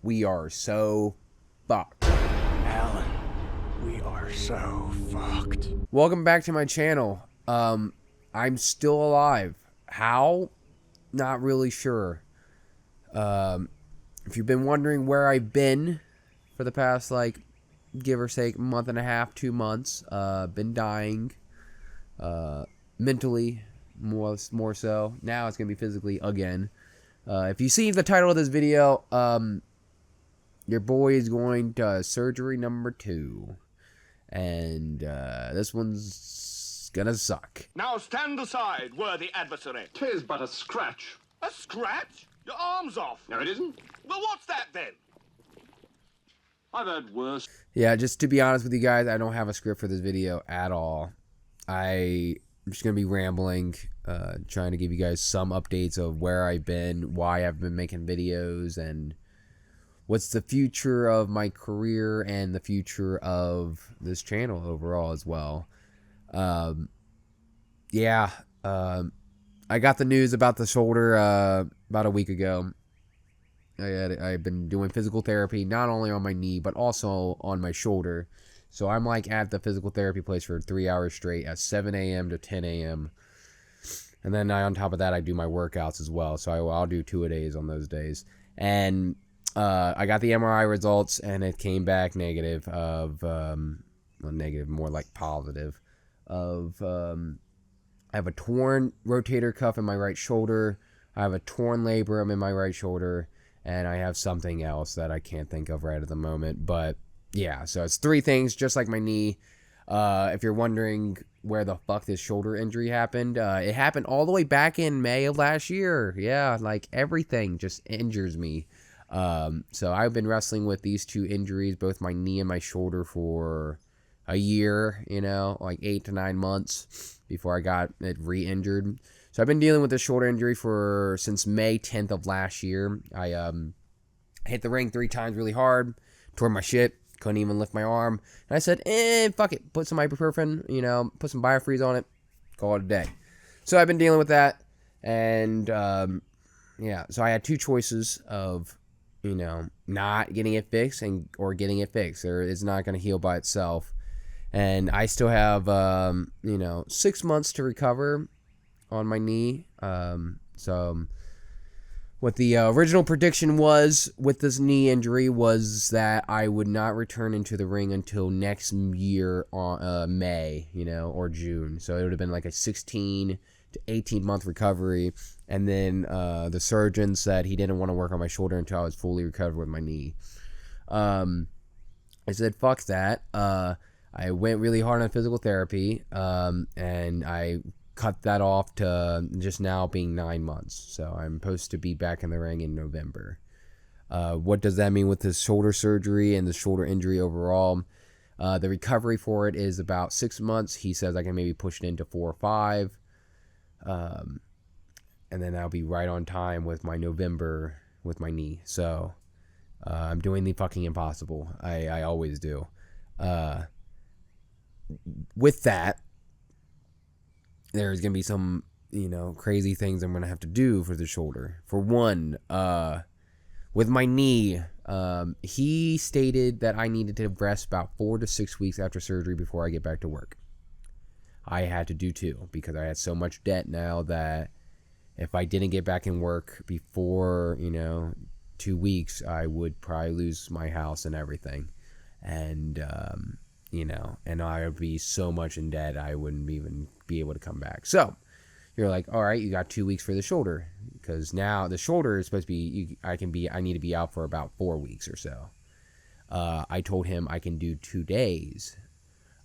we are so fucked. Alan, we are so fucked. Welcome back to my channel. I'm still alive. How? Not really sure. If you've been wondering where I've been for the past, like, give or take, month and a half, 2 months, been dying, mentally, more so. Now it's gonna be physically again. If you see the title of this video, your boy is going to surgery number 2. And this one's gonna suck. Now stand aside, worthy adversary. 'Tis but a scratch. A scratch? Your arm's off. No, it isn't. Well, what's that then? I've had worse. Yeah, just to be honest with you guys, I don't have a script for this video at all. I'm just gonna be rambling, trying to give you guys some updates of where I've been, why I've been making videos, and what's the future of my career and the future of this channel overall as well. I got the news about the shoulder about a week ago. I've been doing physical therapy, not only on my knee, but also on my shoulder. So I'm like at the physical therapy place for 3 hours straight at 7 a.m. to 10 a.m. And then on top of that, I do my workouts as well. So I'll do 2-a-days on those days. And I got the MRI results, and it came back negative of, well, negative, more like positive, of, I have a torn rotator cuff in my right shoulder, I have a torn labrum in my right shoulder, and I have something else that I can't think of right at the moment. But yeah, so it's 3 things, just like my knee. If you're wondering where the fuck this shoulder injury happened, it happened all the way back in May of last year. Yeah, like everything just injures me. So I've been wrestling with these 2 injuries, both my knee and my shoulder, for a year, you know, like 8 to 9 months before I got it re-injured. So I've been dealing with this shoulder injury since May 10th of last year. I hit the ring 3 times really hard, tore my shit, couldn't even lift my arm. And I said, fuck it, put some ibuprofen, you know, put some biofreeze on it, call it a day. So I've been dealing with that, and yeah, so I had 2 choices of, you know, not getting it fixed or getting it fixed, or it's not going to heal by itself. And I still have, you know, 6 months to recover on my knee. So what the original prediction was with this knee injury was that I would not return into the ring until next year on May, you know, or June. So it would have been like a 16 to 18 month recovery. And then the surgeon said he didn't want to work on my shoulder until I was fully recovered with my knee. I said, fuck that. I went really hard on physical therapy, and I cut that off to just now being 9 months. So I'm supposed to be back in the ring in November. What does that mean with this shoulder surgery and the shoulder injury overall? The recovery for it is about 6 months. He says I can maybe push it into 4 or 5. And then I'll be right on time with my November with my knee. So I'm doing the fucking impossible. I always do. With that, there's going to be some, you know, crazy things I'm going to have to do for the shoulder. For one, with my knee, he stated that I needed to rest about 4 to 6 weeks after surgery before I get back to work. I had to do 2 because I had so much debt now that if I didn't get back in work before, you know, 2 weeks, I would probably lose my house and everything. And, you know, and I would be so much in debt I wouldn't even be able to come back. So you're like, all right, you got 2 weeks for the shoulder, because now the shoulder is supposed to be, I need to be out for about 4 weeks or so. I told him I can do 2 days.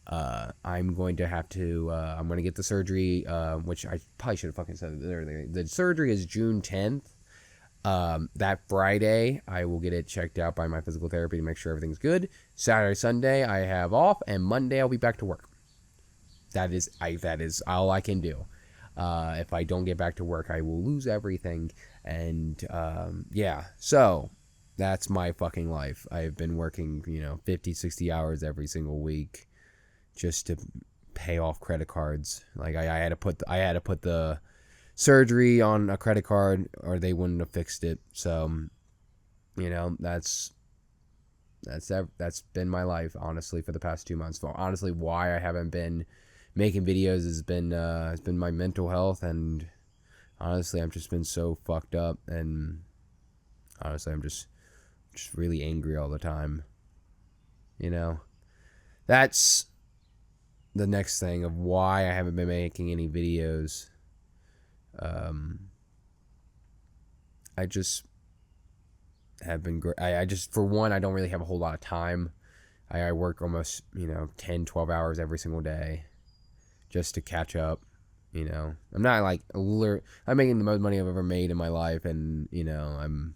I'm going to have to, I'm going to get the surgery, which I probably should have fucking said it earlier. The surgery is June 10th. That Friday, I will get it checked out by my physical therapy to make sure everything's good. Saturday, Sunday, I have off, and Monday I'll be back to work. That is all I can do. If I don't get back to work, I will lose everything. And yeah, so that's my fucking life. I've been working, you know, 50, 60 hours every single week just to pay off credit cards. Like I had to put the surgery on a credit card or they wouldn't have fixed it. So You know, that's been my life, honestly, for the past 2 months. So honestly, why I haven't been making videos has been my mental health, and honestly, I've just been so fucked up, and honestly, I'm just really angry all the time. You know, that's the next thing of why I haven't been making any videos. I just have been I just, for one, I don't really have a whole lot of time. I work almost 10-12 hours every single day just to catch up. I'm not like I'm making the most money I've ever made in my life, and I'm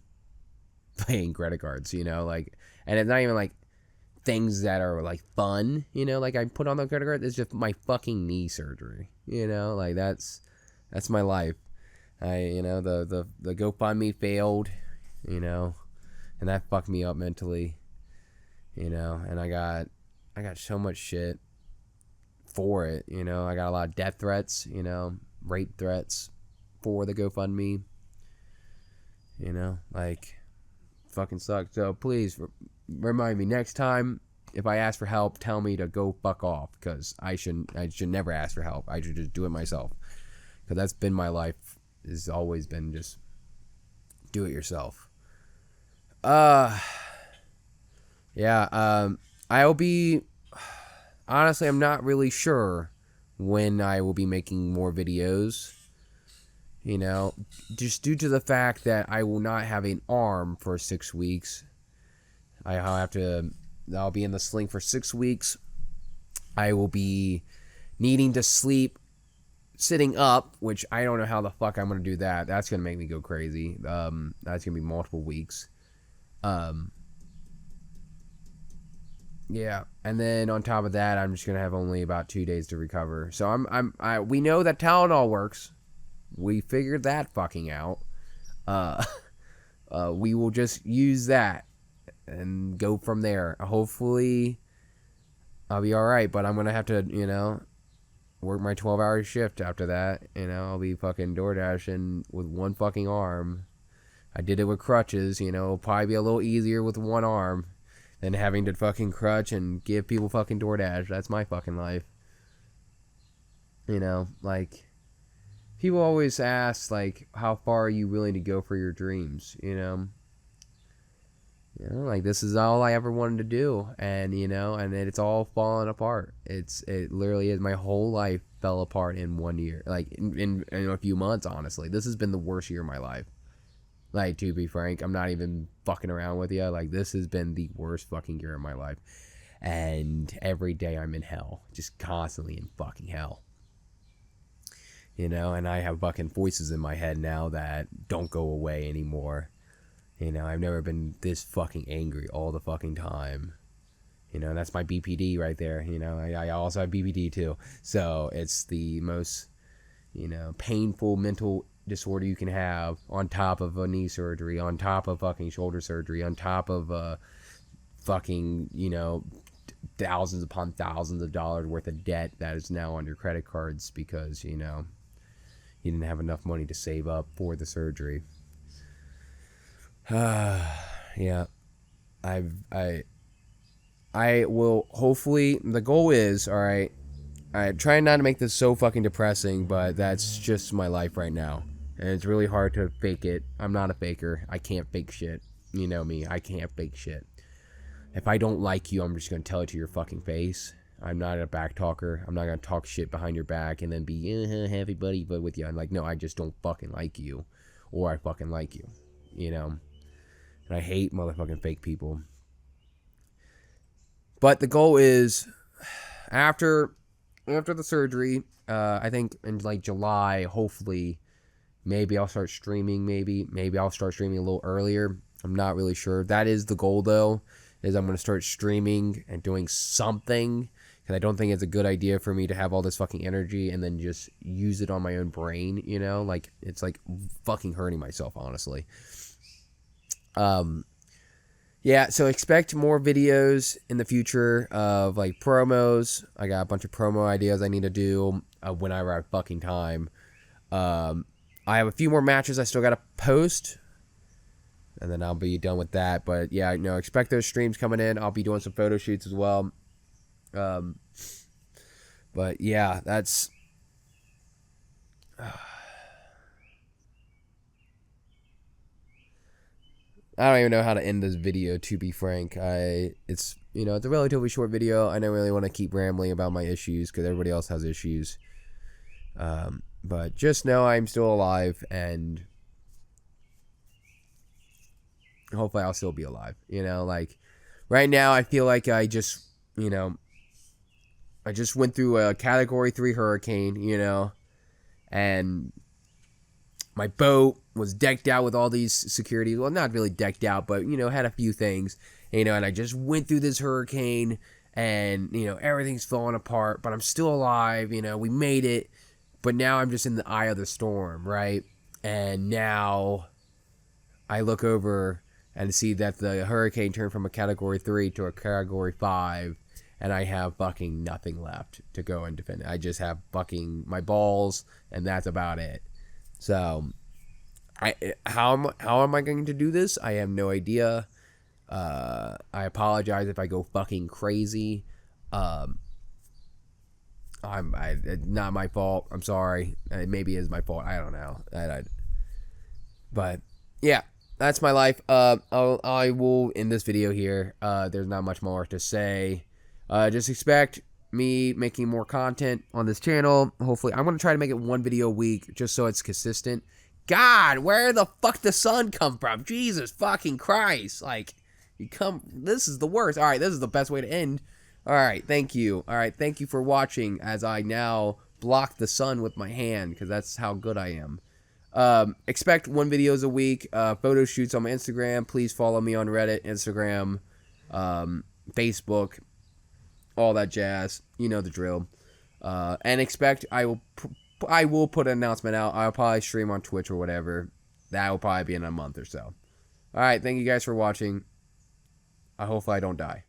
paying credit cards, like, and it's not even like things that are like fun, like I put on the credit card. It's just my fucking knee surgery, like that's my life. The GoFundMe failed, and that fucked me up mentally, and I got so much shit for it, I got a lot of death threats, rape threats for the GoFundMe, like, fucking sucks. So please remind me next time, if I ask for help, tell me to go fuck off, because I should never ask for help. I should just do it myself, because that's been my life. It's always been just do it yourself. I'll be, honestly, I'm not really sure when I will be making more videos, just due to the fact that I will not have an arm for 6 weeks. I'll be in the sling for 6 weeks. I will be needing to sleep sitting up, which I don't know how the fuck I'm going to do that. That's going to make me go crazy. That's going to be multiple weeks. Yeah, and then on top of that, I'm just going to have only about 2 days to recover. So we know that Tylenol works. We figured that fucking out. We will just use that and go from there. Hopefully, I'll be alright, but I'm going to have to, work my 12-hour shift after that. I'll be fucking door dashing with one fucking arm. I did it with crutches, it'll probably be a little easier with one arm than having to fucking crutch and give people fucking DoorDash. That's my fucking life. Like, people always ask, like, how far are you willing to go for your dreams, like, this is all I ever wanted to do, and and it's all falling apart. It literally is. My whole life fell apart in 1 year, like in a few months. Honestly, this has been the worst year of my life. Like, to be frank, I'm not even fucking around with you. Like, this has been the worst fucking year of my life, and every day I'm in hell, just constantly in fucking hell. And I have fucking voices in my head now that don't go away anymore. I've never been this fucking angry all the fucking time. That's my BPD right there. I also have BPD too. So it's the most, painful mental disorder you can have, on top of a knee surgery, on top of fucking shoulder surgery, on top of fucking, thousands upon thousands of dollars worth of debt that is now on your credit cards because, you didn't have enough money to save up for the surgery. Yeah, I will, hopefully, the goal is, alright, I try not to make this so fucking depressing, but that's just my life right now, and it's really hard to fake it. I'm not a faker. I can't fake shit. You know me, I can't fake shit. If I don't like you, I'm just gonna tell it to your fucking face. I'm not a back talker. I'm not gonna talk shit behind your back and then be, happy buddy, but with you. I'm like, no, I just don't fucking like you, or I fucking like you, And I hate motherfucking fake people. But the goal is, after the surgery, I think in like July, hopefully, maybe I'll start streaming. Maybe I'll start streaming a little earlier. I'm not really sure. That is the goal, though, is I'm going to start streaming and doing something. Because I don't think it's a good idea for me to have all this fucking energy and then just use it on my own brain, Like, it's like fucking hurting myself, honestly. Yeah, so expect more videos in the future of, like, promos. I got a bunch of promo ideas I need to do whenever I have fucking time. I have a few more matches I still got to post. and then I'll be done with that. But yeah, expect those streams coming in. I'll be doing some photo shoots as well. But yeah, that's I don't even know how to end this video, to be frank. It's a relatively short video. I don't really want to keep rambling about my issues because everybody else has issues. But just know I'm still alive, and hopefully I'll still be alive. Like right now I feel like I just went through a Category 3 hurricane, and my boat was decked out with all these security. Well, not really decked out, but, had a few things, and I just went through this hurricane, and, everything's falling apart, but I'm still alive. We made it, but now I'm just in the eye of the storm, right? And now I look over and see that the hurricane turned from a Category 3 to a Category 5, and I have fucking nothing left to go and defend it. I just have fucking my balls, and that's about it. So, how am I going to do this? I have no idea. I apologize if I go fucking crazy. It's not my fault. I'm sorry. Maybe it is my fault. I don't know. But yeah, that's my life. I will end this video here. There's not much more to say. Just expect me making more content on this channel. Hopefully, I'm going to try to make it one video a week just so it's consistent. God, where the fuck the sun come from? Jesus fucking Christ. Like, this is the worst. All right, this is the best way to end. All right, thank you. All right, thank you for watching as I now block the sun with my hand because that's how good I am. Expect one videos a week. Photo shoots on my Instagram. Please follow me on Reddit, Instagram, Facebook, all that jazz. You know the drill. And expect I will put an announcement out. I'll probably stream on Twitch or whatever. That will probably be in a month or so. All right, thank you guys for watching. Hopefully I don't die.